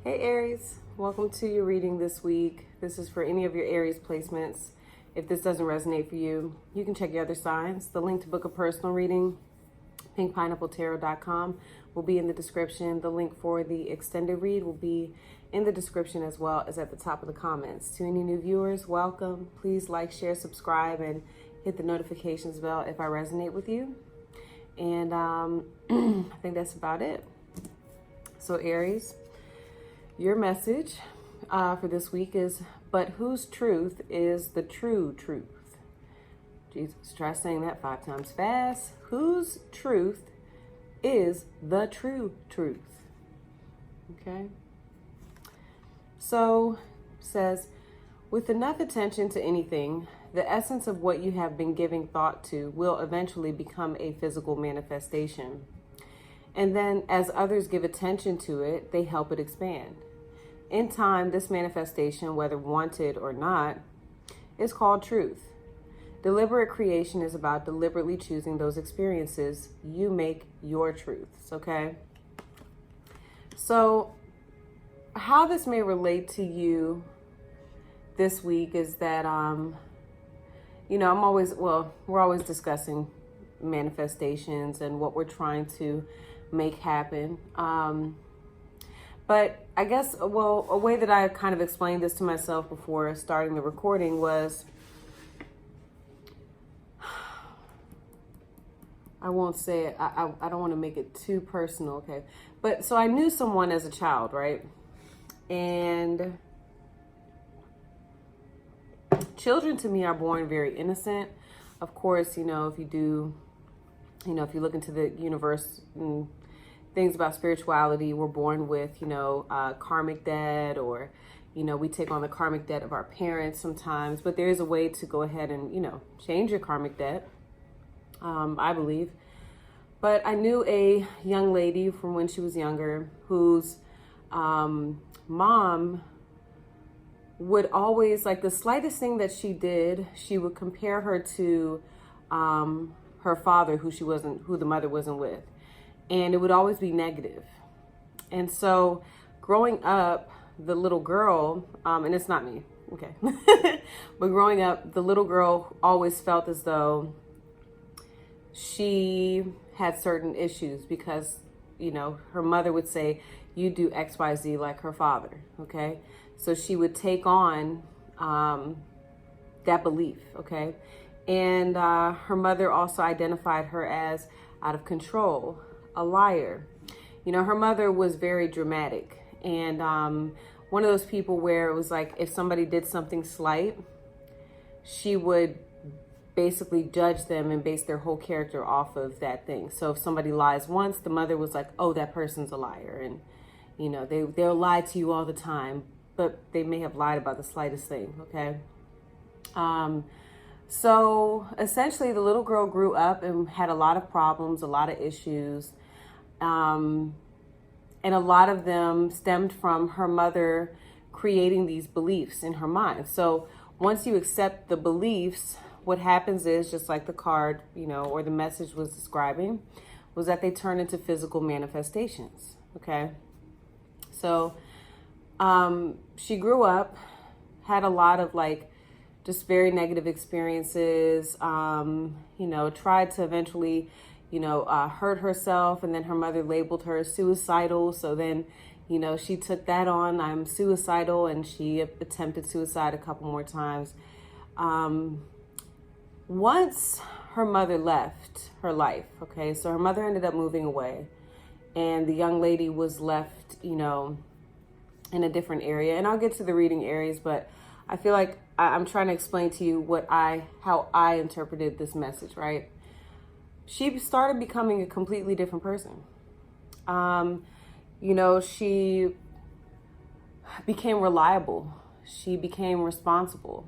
Hey Aries, welcome to your reading this week. This is for any of your Aries placements. If this doesn't resonate for you, you can check your other signs. The link to book a personal reading, pinkpineappletarot.com, will be in the description. The link for the extended read will be in the description as well as at the top of the comments. To any new viewers, welcome. Please like, share, subscribe, and hit the notifications bell if I resonate with you. And I think that's about it. So Aries, your message for this week is, but whose truth is the true truth? Jesus, try saying that 5 times fast. Whose truth is the true truth? Okay. So, says, with enough attention to anything, the essence of what you have been giving thought to will eventually become a physical manifestation. And then as others give attention to it, they help it expand. In time, this manifestation, whether wanted or not, is called truth. Deliberate creation is about deliberately choosing those experiences you make your truths, okay? So how this may relate to you this week is that, we're always discussing manifestations and what we're trying to make happen. But I guess, a way that I kind of explained this to myself before starting the recording was, I won't say it, I don't want to make it too personal, okay? But so I knew someone as a child, right? And children to me are born very innocent. Of course, if you look into the universe and things about spirituality, we're born with, karmic debt, or, we take on the karmic debt of our parents sometimes, but there is a way to go ahead and, change your karmic debt, I believe. But I knew a young lady from when she was younger whose mom would always, like, the slightest thing that she did, she would compare her to her father, who the mother wasn't with. And it would always be negative. And so growing up, the little girl, and it's not me, okay. But growing up, the little girl always felt as though she had certain issues because, her mother would say, you do X, Y, Z like her father, okay? So she would take on that belief, okay? And her mother also identified her as out of control, a liar. Her mother was very dramatic, and one of those people where it was like, if somebody did something slight, she would basically judge them and base their whole character off of that thing. So if somebody lies once, the mother was like, oh, that person's a liar, and they'll lie to you all the time, but they may have lied about the slightest thing, okay? So essentially the little girl grew up and had a lot of problems, a lot of issues. And a lot of them stemmed from her mother creating these beliefs in her mind. So once you accept the beliefs, what happens is, just like the card, or the message was describing, was that they turn into physical manifestations. Okay. So, she grew up, had a lot of just very negative experiences, tried to eventually, hurt herself, and then her mother labeled her suicidal. So then, she took that on, I'm suicidal, and she attempted suicide a couple more times. Once her mother left her life, okay, so her mother ended up moving away, and the young lady was left, in a different area. And I'll get to the reading, Aries, but I feel like I'm trying to explain to you how I interpreted this message, right? She started becoming a completely different person. She became reliable. She became responsible.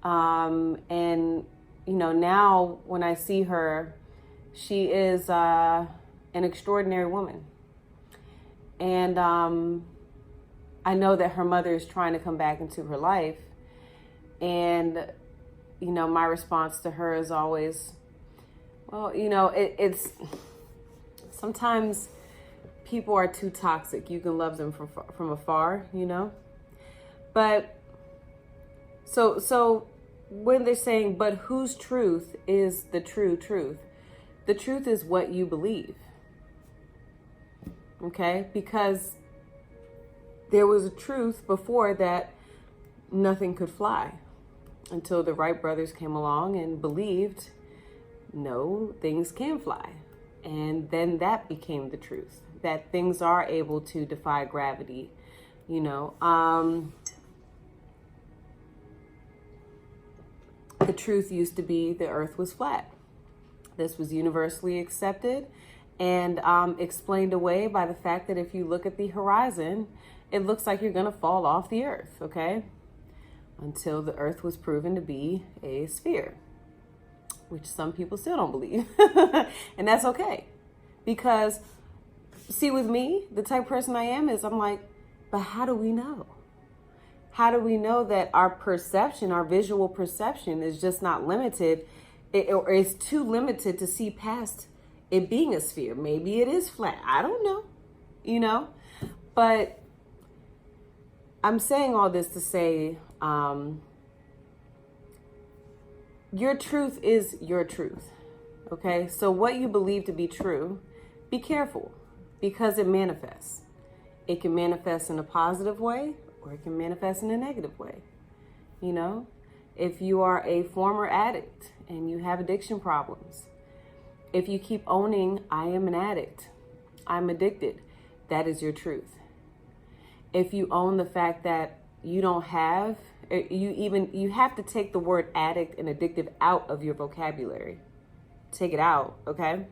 And, now when I see her, she is an extraordinary woman. And I know that her mother is trying to come back into her life. And, my response to her is always, well, it's sometimes people are too toxic. You can love them from afar, you know? But so when they're saying, but whose truth is the true truth? The truth is what you believe. Okay? Because there was a truth before that nothing could fly until the Wright brothers came along and believed, no, things can fly. And then that became the truth, that things are able to defy gravity, you know. The truth used to be the earth was flat. This was universally accepted and explained away by the fact that if you look at the horizon, it looks like you're going to fall off the earth, okay? Until the earth was proven to be a sphere, which some people still don't believe. And that's okay. Because, see, with me, the type of person I am is I'm like, but how do we know? How do we know that our perception, our visual perception is just not limited, or is too limited to see past it being a sphere? Maybe it is flat. I don't know, you know? But I'm saying all this to say, your truth is your truth, okay? So what you believe to be true, be careful, because it manifests. It can manifest in a positive way, or it can manifest in a negative way, you know? If you are a former addict and you have addiction problems, if you keep owning, I am an addict, I'm addicted, that is your truth. If you own the fact that you don't have, you have to take the word addict and addictive out of your vocabulary. Take it out, okay?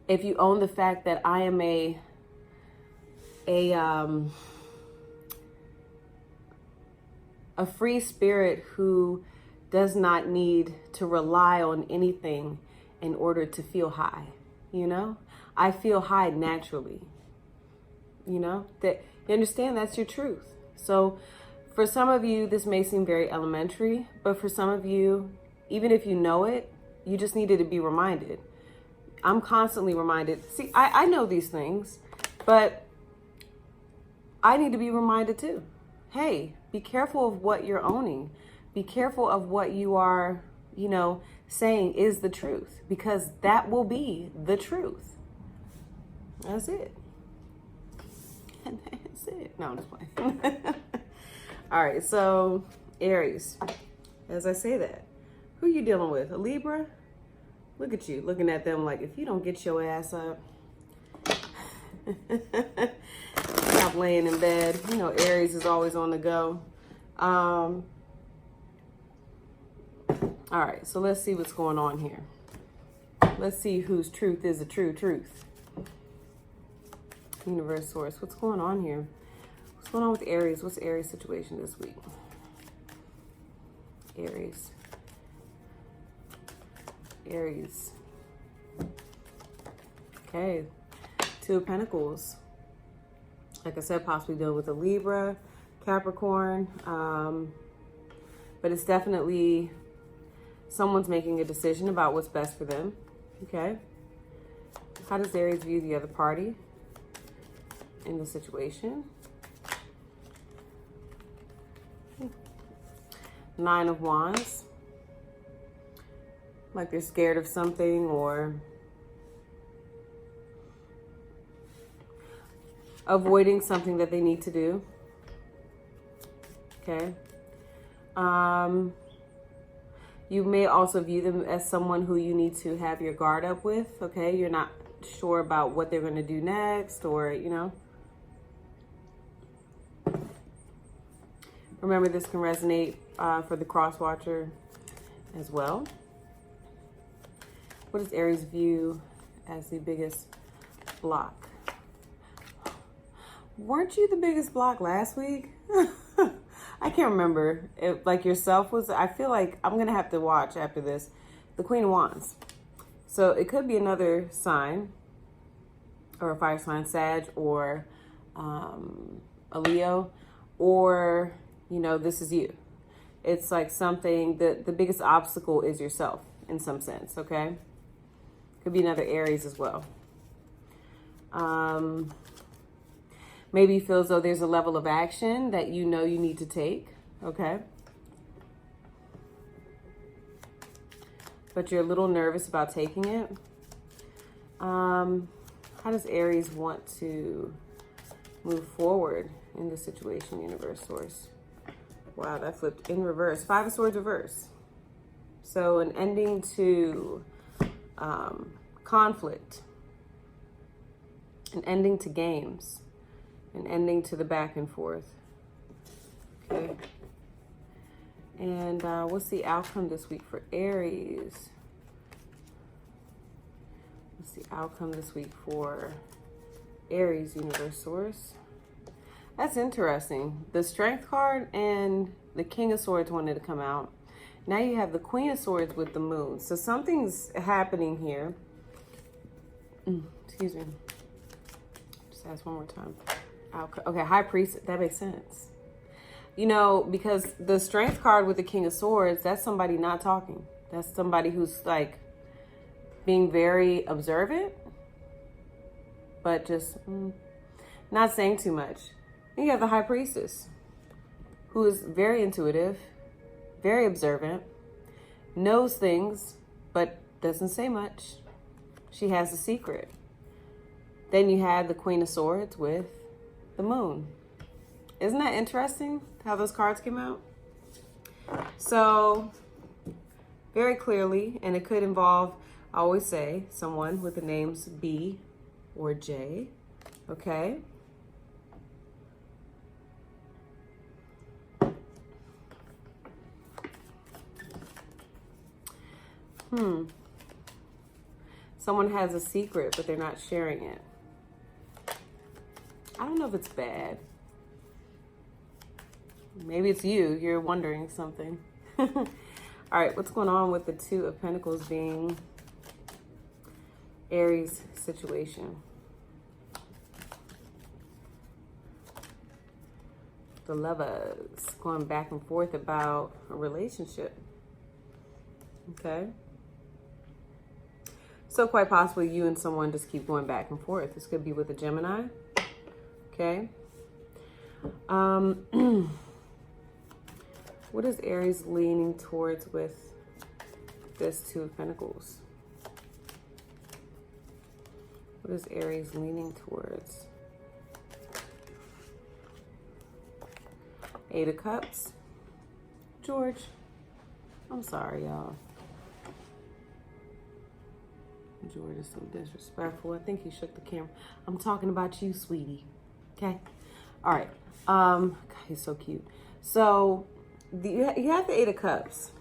If you own the fact that I am a free spirit who does not need to rely on anything in order to feel high, you know? I feel high naturally, you know? That you understand that's your truth. So for some of you, this may seem very elementary, but for some of you, even if you know it, you just needed to be reminded. I'm constantly reminded. See, I know these things, but I need to be reminded too. Hey, be careful of what you're owning. Be careful of what you are, you know, saying is the truth, because that will be the truth. That's it. That's it. No, I'm just playing. All right, so Aries, as I say that, who you dealing with? A Libra? Look at you, looking at them like, if you don't get your ass up, stop laying in bed. You know, Aries is always on the go. All right, so let's see what's going on here. Let's see whose truth is the true truth. Universe source, what's going on here? What's going on with Aries? What's Aries' situation this week? Aries. Aries. Okay. Two of Pentacles. Like I said, possibly dealing with a Libra, Capricorn. But it's definitely someone's making a decision about what's best for them. Okay. How does Aries view the other party in the situation? Nine of Wands. Like they're scared of something or avoiding something that they need to do. Okay. You may also view them as someone who you need to have your guard up with. Okay. You're not sure about what they're going to do next, or, you know. Remember, this can resonate for the cross watcher as well. What does Aries view as the biggest block? Weren't you the biggest block last week? I can't remember if, like, yourself was. I feel like I'm going to have to watch after this. The Queen of Wands. So it could be another sign, or a fire sign, Sag, or a Leo, or, you know, this is you. It's like something that the biggest obstacle is yourself in some sense, okay? Could be another Aries as well. Maybe you feel as though there's a level of action that you know you need to take, okay? But you're a little nervous about taking it. How does Aries want to move forward in this situation, universe, source? Wow, that flipped in reverse. Five of Swords reverse. So an ending to conflict, an ending to games, an ending to the back and forth. Okay. And what's the outcome this week for Aries? What's the outcome this week for Aries, universe, source? That's interesting. The Strength card and the King of Swords wanted to come out. Now you have the Queen of Swords with the Moon. So something's happening here. Excuse me. Just ask one more time. Okay, High Priest, that makes sense. You know, because the Strength card with the King of Swords, that's somebody not talking. That's somebody who's like being very observant, but just not saying too much. Then you have the High Priestess, who is very intuitive, very observant, knows things, but doesn't say much. She has a secret. Then you have the Queen of Swords with the Moon. Isn't that interesting how those cards came out? So very clearly, and it could involve, I always say, someone with the names B or J, okay? Someone has a secret, but they're not sharing it. I don't know if it's bad. Maybe it's you. You're wondering something. All right, what's going on with the Two of Pentacles being Aries situation? The Lovers going back and forth about a relationship. Okay. So quite possibly you and someone just keep going back and forth. This could be with a Gemini. Okay. What is Aries leaning towards with this Two of Pentacles? What is Aries leaning towards? Eight of Cups. George, I'm sorry, y'all. George is so disrespectful. I think he shook the camera. I'm talking about you, sweetie. Okay. All right. God, he's so cute. So you have the Eight of Cups.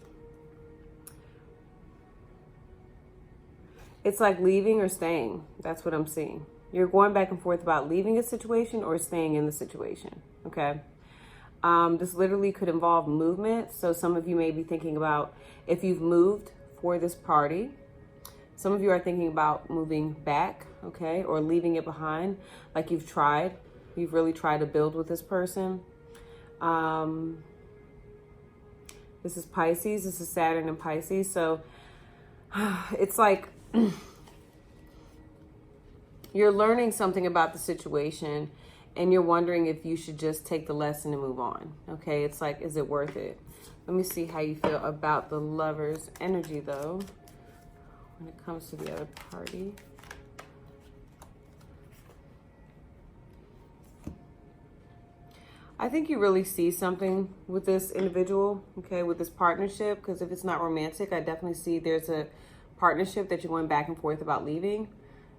It's like leaving or staying. That's what I'm seeing. You're going back and forth about leaving a situation or staying in the situation. Okay. This literally could involve movement. So some of you may be thinking about if you've moved for this party. Some of you are thinking about moving back, okay, or leaving it behind, like you've tried. You've really tried to build with this person. This is Pisces. This is Saturn and Pisces. So it's like you're learning something about the situation and you're wondering if you should just take the lesson and move on, okay? It's like, is it worth it? Let me see how you feel about the Lover's energy, though, when it comes to the other party. I think you really see something with this individual, okay, with this partnership, because if it's not romantic, I definitely see there's a partnership that you're going back and forth about leaving,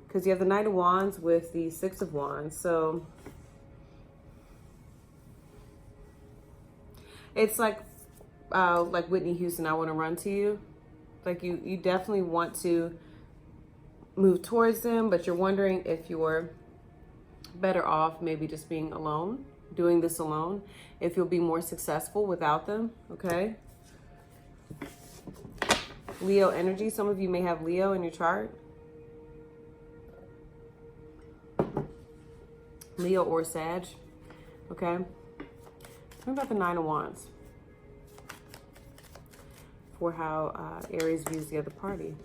because you have the Knight of Wands with the Six of Wands. So it's like Whitney Houston, I want to run to you. Like you definitely want to move towards them, but you're wondering if you're better off maybe just being alone, doing this alone, if you'll be more successful without them, okay? Leo energy. Some of you may have Leo in your chart. Leo or Sag, okay? What about the Nine of Wands? For how Aries views the other party.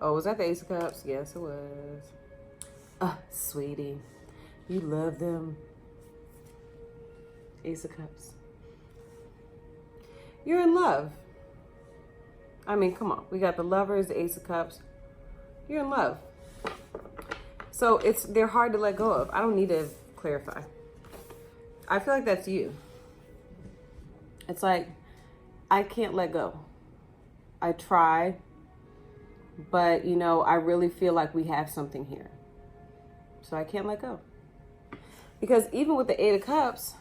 Oh, was that the Ace of Cups? Yes, it was. Sweetie, you love them. Ace of Cups. You're in love. I mean, come on. We got the Lovers, the Ace of Cups. You're in love. So they're hard to let go of. I don't need to clarify. I feel like that's you. It's like, I can't let go. I try, but you know, I really feel like we have something here. So I can't let go. Because even with the Eight of Cups,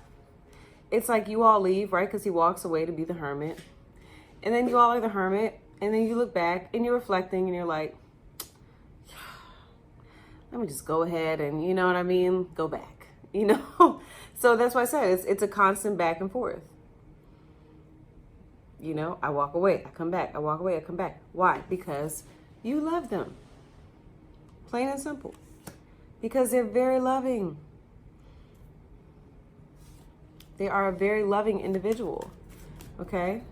it's like you all leave, right? Because he walks away to be the hermit. And then you all are the hermit. And then you look back and you're reflecting and you're like, let me just go ahead and, you know what I mean? Go back, you know? So that's why I said it's a constant back and forth. You know, I walk away, I come back. I walk away, I come back. Why? Because you love them. Plain and simple. Because they're very loving. They are a very loving individual. Okay?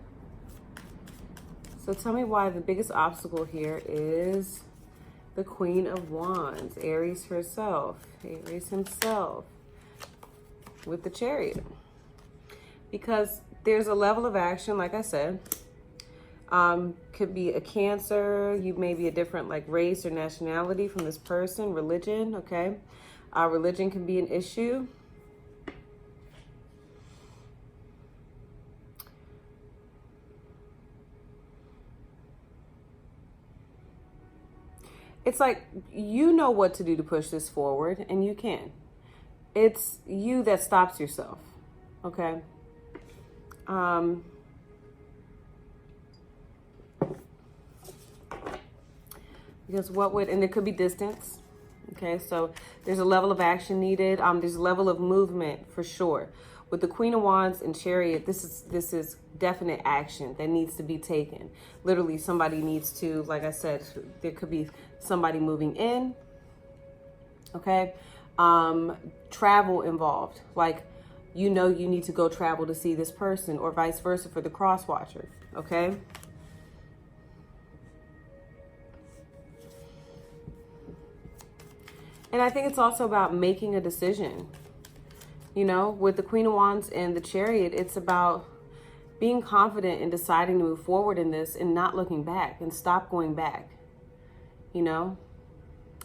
So tell me why the biggest obstacle here is the Queen of Wands, Aries herself, Aries himself, with the Chariot. Because there's a level of action, like I said, could be a Cancer, you may be a different like race or nationality from this person, religion, okay? Religion can be an issue. It's like, you know what to do to push this forward, and you can. It's you that stops yourself, okay? Because and it could be distance, okay? So there's a level of action needed. There's a level of movement for sure. With the Queen of Wands and Chariot, this is definite action that needs to be taken. Literally, somebody needs to, like I said, there could be somebody moving in, okay? Travel involved. Like, you know you need to go travel to see this person, or vice versa for the cross watcher, okay? And I think it's also about making a decision. You know, with the Queen of Wands and the Chariot, it's about being confident and deciding to move forward in this and not looking back, and stop going back. You know,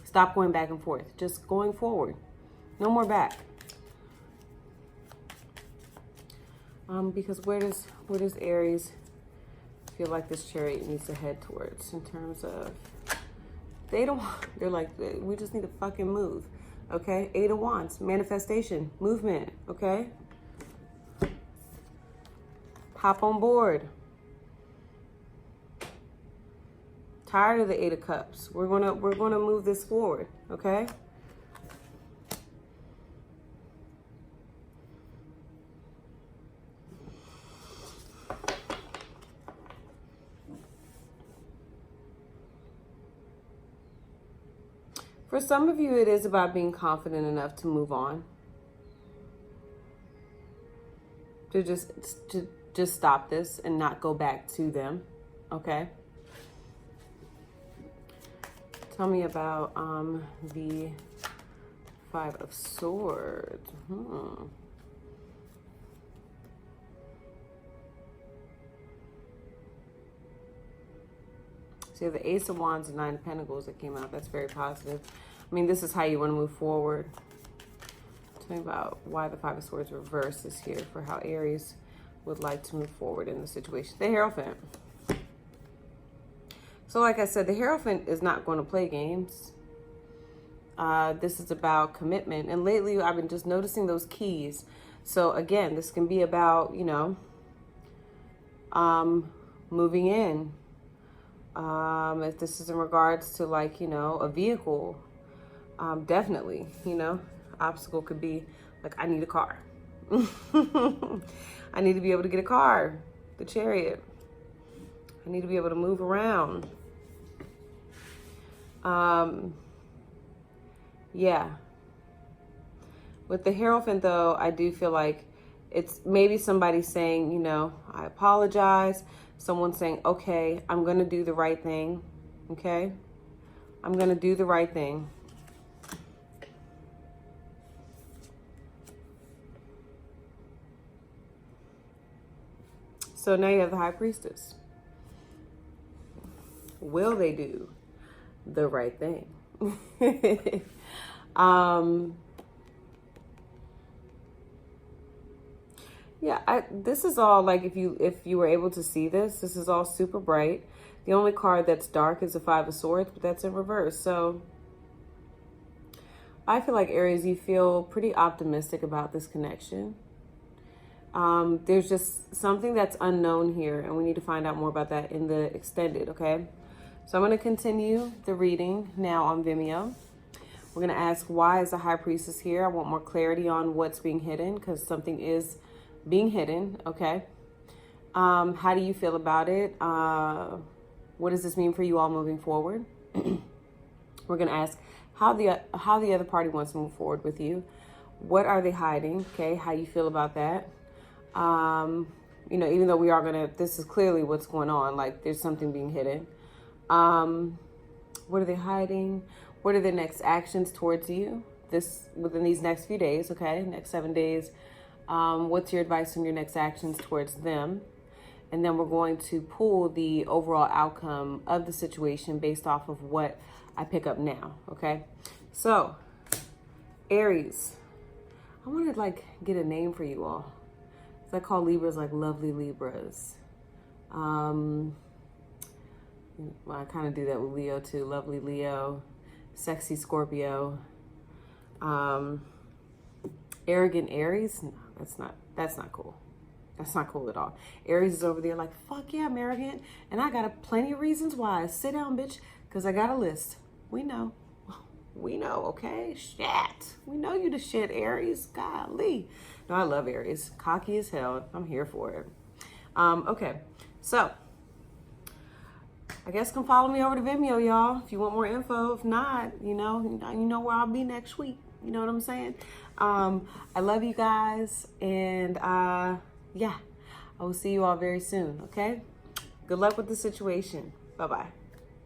stop going back and forth. Just going forward. No more back. Because where does Aries feel like this Chariot needs to head towards in terms of, they're like, we just need to fucking move. Okay, Eight of Wands, manifestation, movement, okay? Hop on board. Tired of the Eight of Cups. We're gonna move this forward, okay? For some of you, it is about being confident enough to move on. To just stop this and not go back to them, okay? Tell me about the Five of Swords. So you have the Ace of Wands and Nine of Pentacles that came out. That's very positive. I mean, this is how you want to move forward. Tell me about why the Five of Swords reverse is here for how Aries would like to move forward in the situation. The Hierophant. So like I said, the Hierophant is not going to play games. This is about commitment. And lately, I've been just noticing those keys. So again, this can be about, you know, moving in. If this is in regards to, like, you know, a vehicle, definitely, you know, obstacle could be like, I need a car. I need to be able to get a car, the Chariot. I need to be able to move around. Yeah. With the Hierophant, though, I do feel like it's maybe somebody saying, you know, I apologize. Someone saying, okay, I'm going to do the right thing. Okay? I'm going to do the right thing. So now you have the High Priestess. Will they do the right thing? Yeah, this is all like if you were able to see this is all super bright. The only card that's dark is the Five of Swords, but that's in reverse. So I feel like Aries, you feel pretty optimistic about this connection. There's just something that's unknown here, and we need to find out more about that in the extended, okay? So I'm going to continue the reading now on Vimeo. We're going to ask, why is the High Priestess here? I want more clarity on what's being hidden, because something is being hidden, okay? How do you feel about it? What does this mean for you all moving forward? We're going to ask how the other party wants to move forward with you. What are they hiding? Okay, how you feel about that? You know, even though we are going to, this is clearly what's going on. Like, there's something being hidden. What are they hiding? What are their next actions towards you within these next few days? Okay, next 7 days. What's your advice on your next actions towards them? And then we're going to pull the overall outcome of the situation based off of what I pick up now. Okay, so Aries, I want to like get a name for you all. So I call Libras like lovely Libras. Well, I kind of do that with Leo too. Lovely Leo, sexy Scorpio, arrogant Aries. No, that's not cool. That's not cool at all. Aries is over there like, fuck yeah, I'm arrogant, and I got plenty of reasons why. Sit down, bitch, because I got a list. We know, okay? Shit. We know you the shit, Aries. Golly. No, I love Aries. Cocky as hell. I'm here for it. Okay, so I guess come follow me over to Vimeo, y'all, if you want more info. If not, you know where I'll be next week. You know what I'm saying? I love you guys, and yeah, I will see you all very soon, okay? Good luck with the situation. Bye-bye.